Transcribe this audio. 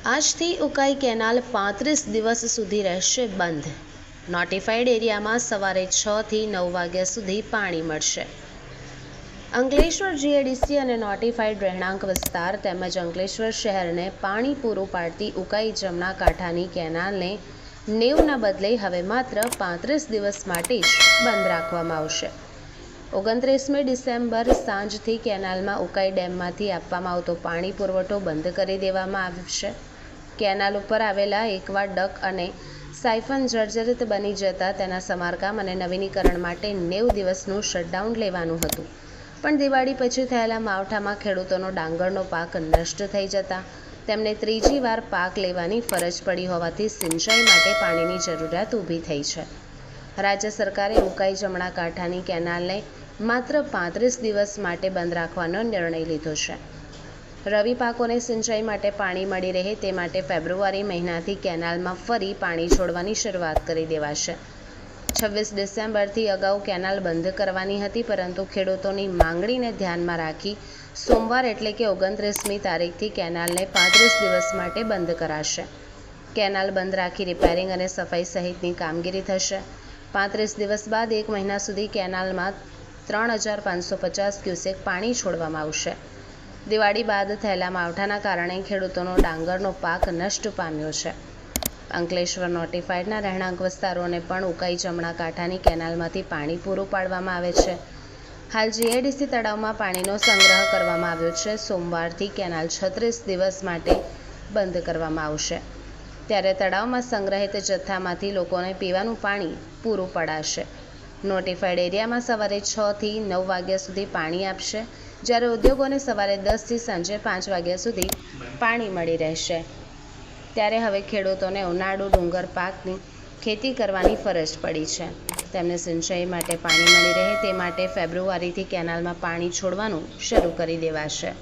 આજથી ઉકાઈ કેનાલ 35 દિવસ સુધી રહેશે બંધ. નોટિફાઈડ એરિયામાં સવારે 6 થી 9 વાગ્યા સુધી પાણી મળશે. અંકલેશ્વર જીઆઈડીસી અને નોટિફાઈડ રહેણાંક વિસ્તાર તેમજ અંકલેશ્વર શહેરને પાણી પૂરું પાડતી ઉકાઈ જમણા કાંઠાની કેનાલને 90ના બદલે હવે માત્ર 35 દિવસ માટે જ બંધ રાખવામાં આવશે. 29મી ડિસેમ્બર સાંજથી કેનાલમાં ઉકાઈ ડેમમાંથી આપવામાં આવતો પાણી પુરવઠો બંધ કરી દેવામાં આવશે. કેનાલ ઉપર આવેલા એકવા ડક અને સાયફન જર્જરિત બની જતા તેના સમારકામ અને નવીનીકરણ માટે 90 દિવસનું શટડાઉન લેવાનું હતું. પણ દિવાળી પછી થયેલા માવઠામાં ખેડૂતોનો ડાંગરનો પાક નષ્ટ થઈ જતા તેમને ત્રીજી વાર પાક લેવાની ફરજ પડી હોવાથી સિંચાઈ માટે પાણીની જરૂરિયાત ઊભી થઈ છે. રાજ્ય સરકારે ઉકાઈ જમણા કાંઠાની કેનાલને માત્ર 35 દિવસ માટે બંધ રાખવાનો નિર્ણય લીધો છે. રવિ પાકોને સિંચાઈ માટે પાણી મળી રહે તે માટે ફેબ્રુઆરી મહિનાથી કેનાલમાં ફરી પાણી છોડવાની શરૂઆત કરી દેવાશે. 26 ડિસેમ્બરથી અગાઉ કેનાલ બંધ કરવાની હતી, પરંતુ ખેડૂતોની માંગણીને ધ્યાનમાં રાખી સોમવાર એટલે કે 29મી તારીખથી કેનાલને 35 દિવસ માટે બંધ કરાશે. કેનાલ બંધ રાખી રિપેરિંગ અને સફાઈ સહિતની કામગીરી થશે. 35 દિવસ બાદ 1 મહિના સુધી કેનાલમાં 3550 ક્યુસેક પાણી છોડવામાં આવશે. દિવાળી બાદ થયેલા માવઠાના કારણે ખેડૂતોનો ડાંગરનો પાક નષ્ટ પામ્યો છે. અંકલેશ્વર નોટિફાઈડના રહેણાંક વિસ્તારોને પણ ઉકાઈ જમણા કાંઠાની કેનાલમાંથી પાણી પૂરું પાડવામાં આવે છે. હાલ જીઆઈડીસી તળાવમાં પાણીનો સંગ્રહ કરવામાં આવ્યો છે. સોમવારથી કેનાલ 36 દિવસ માટે બંધ કરવામાં આવશે. ત્યારે તળાવમાં સંગ્રહિત જથ્થામાંથી લોકોને પીવાનું પાણી પૂરું પડાશે. નોટિફાઈડ એરિયામાં સવારે 6 થી 9 વાગ્યા સુધી પાણી આપશે, જ્યારે ઉદ્યોગોને સવારે 10 થી સાંજે 5 વાગ્યા સુધી પાણી મળી રહેશે. ત્યારે હવે ખેડૂતોને ઉનાળુ ડુંગર પાકની ખેતી કરવાની ફરજ પડી છે. તેમને સિંચાઈ માટે પાણી મળી રહે તે માટે ફેબ્રુઆરીથી કેનાલમાં પાણી છોડવાનું શરૂ કરી દેવાશે.